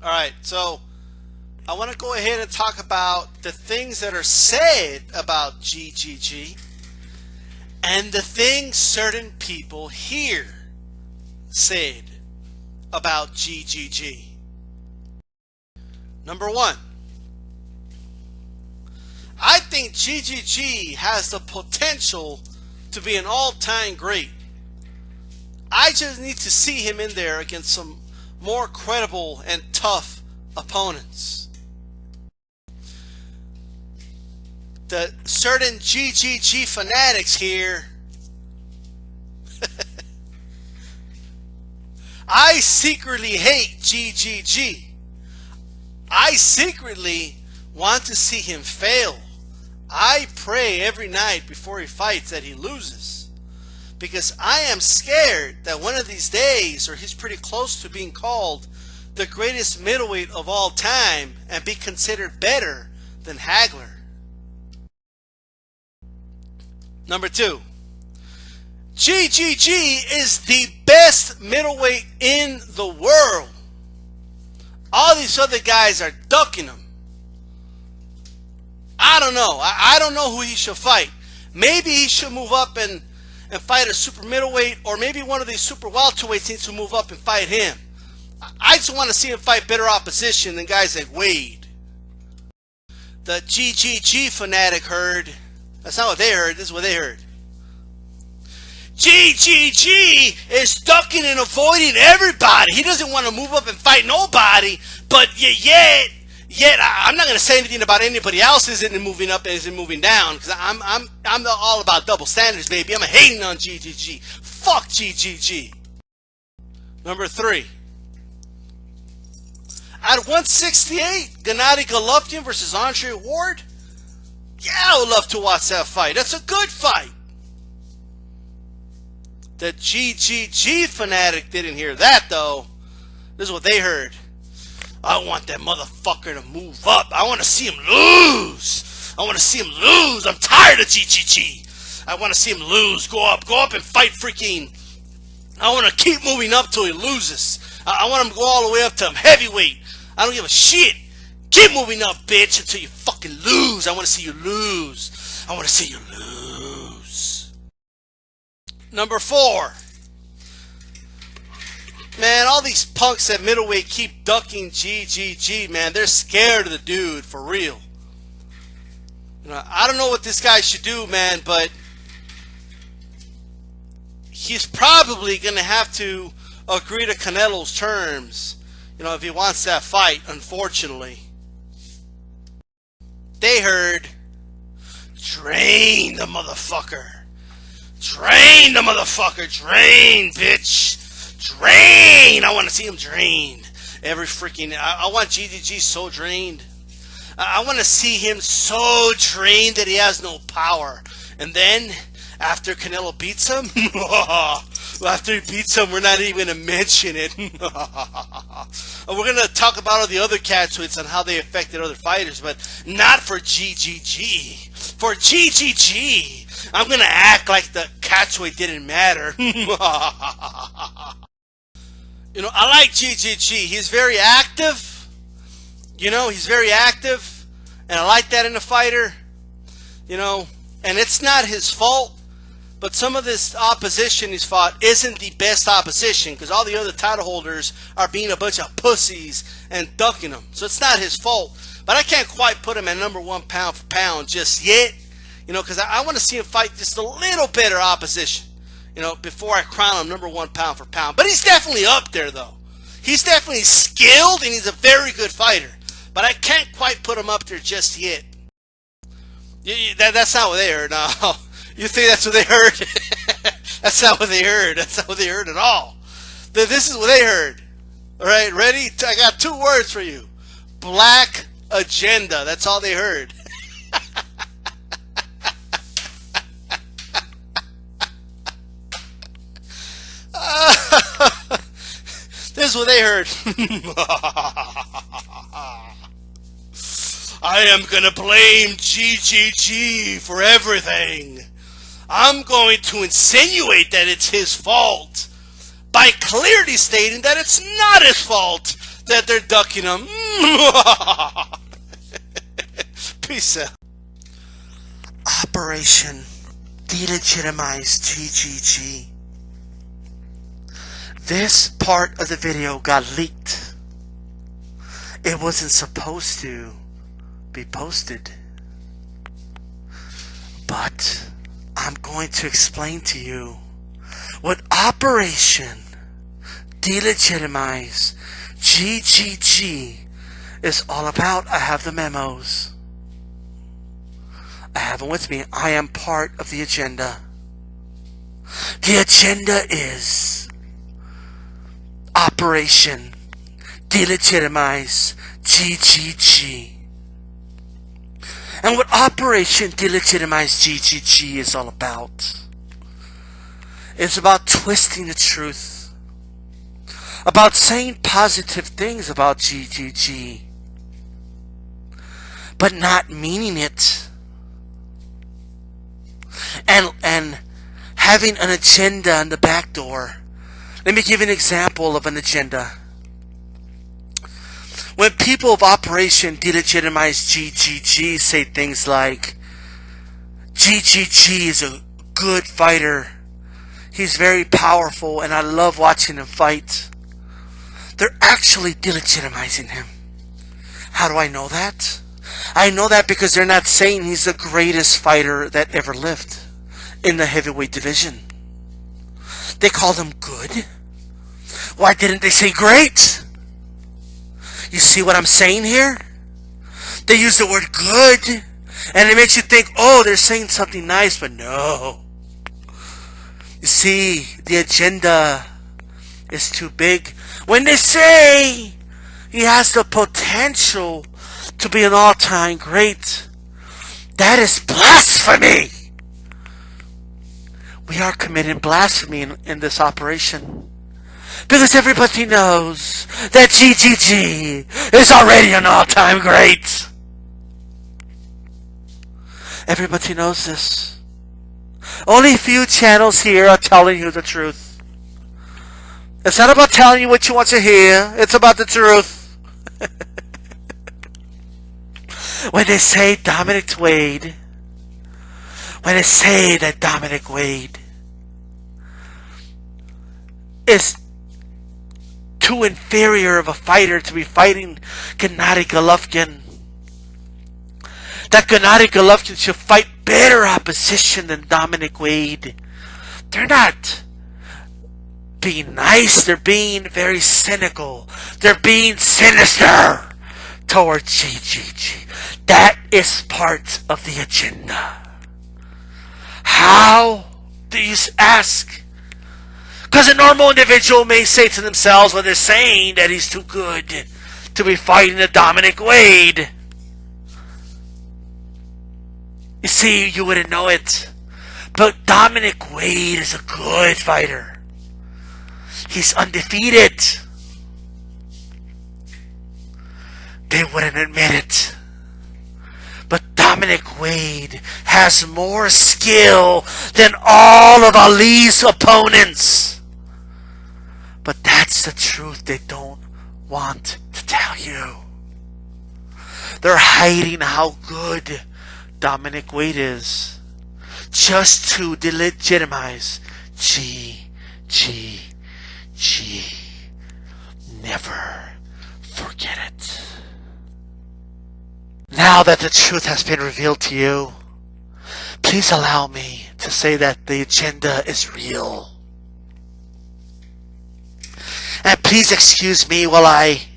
Alright, so I want to go ahead and talk about the things that are said about GGG and the things certain people here said about GGG. Number one, I think GGG has the potential to be an all-time great. I just need to see him in there against some more credible and tough opponents. The certain GGG fanatics here, I secretly hate GGG. I secretly want to see him fail. I pray every night before he fights that he loses, because I am scared that one of these days, or he's pretty close to being called the greatest middleweight of all time and be considered better than Hagler. Number two, GGG is the best middleweight in the world. All these other guys are ducking him. I don't know. I don't know who he should fight. Maybe he should move up and fight a super middleweight, or maybe one of these super welterweights needs to move up and fight him. I just want to see him fight better opposition than guys like Wade. The GGG fanatic heard. That's not what they heard. This is what they heard. GGG is ducking and avoiding everybody. He doesn't want to move up and fight nobody, but yet I'm not going to say anything about anybody else isn't moving up and isn't moving down, because I'm all about double standards, baby. I'm hating on GGG. Fuck GGG. Number three, at 168, Gennady Golovkin versus Andre Ward. Yeah, I would love to watch that fight. That's a good fight. The GGG fanatic didn't hear that, though. This is what they heard. I want that motherfucker to move up. I want to see him lose. I want to see him lose. I'm tired of GGG. I want to see him lose. Go up and fight freaking. I want to keep moving up till he loses. I want him to go all the way up to heavyweight. I don't give a shit. Keep moving up, bitch, until you fucking lose. I want to see you lose. I want to see you lose. Number four. Man, all these punks at middleweight keep ducking GGG, man. They're scared of the dude, for real. You know, I don't know what this guy should do, man, but he's probably going to have to agree to Canelo's terms, you know, if he wants that fight, unfortunately. They heard, drain the motherfucker. Drain the motherfucker. Drain, bitch. Drain! I want to see him drained. Every freaking... I want GGG so drained. I want to see him so drained that he has no power. And then, after Canelo beats him... after he beats him, we're not even going to mention it. We're going to talk about all the other catchweights and how they affected other fighters, but not for GGG. For GGG, I'm going to act like the catchweight didn't matter. You know, I like GGG. He's very active. You know, he's very active. And I like that in a fighter. You know, and it's not his fault. But some of this opposition he's fought isn't the best opposition, because all the other title holders are being a bunch of pussies and ducking him. So it's not his fault. But I can't quite put him at number one pound for pound just yet. You know, because I want to see him fight just a little better opposition, you know, before I crown him number one pound for pound. But he's definitely up there, though. He's definitely skilled, and he's a very good fighter. But I can't quite put him up there just yet. That's not what they heard. No. You think that's what they heard? That's not what they heard. That's not what they heard at all. This is what they heard. All right, ready? I got two words for you. Black agenda. That's all they heard. This is what they heard. I am gonna blame GGG for everything. I'm going to insinuate that it's his fault by clearly stating that it's not his fault, that they're ducking them. Peace out. Operation Delegitimize GGG. This part of the video got leaked. It wasn't supposed to be posted. But I'm going to explain to you what Operation Delegitimize GGG is all about. I have the memos. I have them with me. I am part of the agenda. The agenda is Operation Delegitimize GGG. And what Operation Delegitimize GGG is all about, it's about twisting the truth, about saying positive things about GGG, but not meaning it, and having an agenda on the back door. Let me give you an example of an agenda. When people of Operation Delegitimize GGG say things like, GGG is a good fighter, he's very powerful, and I love watching him fight, they're actually delegitimizing him. How do I know that? I know that because they're not saying he's the greatest fighter that ever lived in the heavyweight division. They called him good. Why didn't they say great? You see what I'm saying here? They use the word good, and it makes you think, oh, they're saying something nice, but no. You see, the agenda is too big. When they say he has the potential to be an all-time great, that is blasphemy. We are committing blasphemy in this operation. Because everybody knows that GGG is already an all-time great. Everybody knows this. Only a few channels here are telling you the truth. It's not about telling you what you want to hear. It's about the truth. When they say Dominic Wade, when they say that Dominic Wade is too inferior of a fighter to be fighting Gennady Golovkin, that Gennady Golovkin should fight better opposition than Dominic Wade, they're not being nice. They're being very cynical. They're being sinister towards GGG. That is part of the agenda. How do you ask? Because a normal individual may say to themselves when they're saying that he's too good to be fighting a Dominic Wade. You see, you wouldn't know it, but Dominic Wade is a good fighter. He's undefeated. They wouldn't admit it. But Dominic Wade has more skill than all of Ali's opponents. But that's the truth they don't want to tell you. They're hiding how good Dominic Wade is just to delegitimize GGG. Never forget it. Now that the truth has been revealed to you, please allow me to say that the agenda is real. And please excuse me while I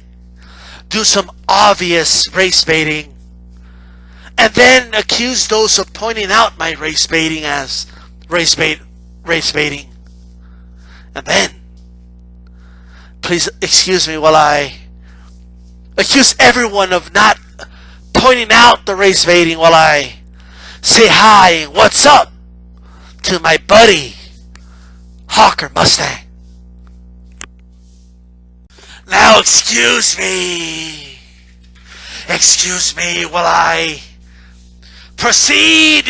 do some obvious race baiting and then accuse those of pointing out my race baiting as race baiting. And then please excuse me while I accuse everyone of not pointing out the race baiting while I say hi, what's up to my buddy Hawker Mustang. Now excuse me while I proceed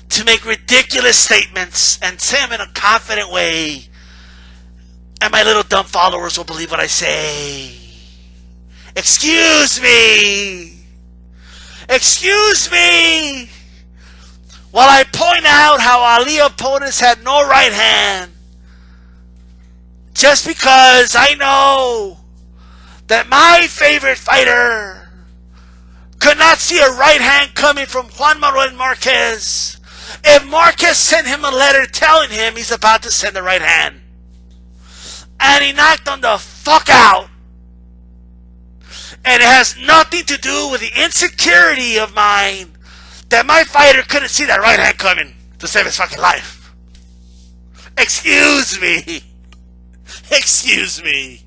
to make ridiculous statements and say them in a confident way, and my little dumb followers will believe what I say. Excuse me. Excuse me. While I point out how Ali opponents had no right hand. Just because I know that my favorite fighter could not see a right hand coming from Juan Manuel Marquez if Marquez sent him a letter telling him he's about to send the right hand. And he knocked him the fuck out. And it has nothing to do with the insecurity of mine that my fighter couldn't see that right hand coming to save his fucking life. Excuse me. Excuse me.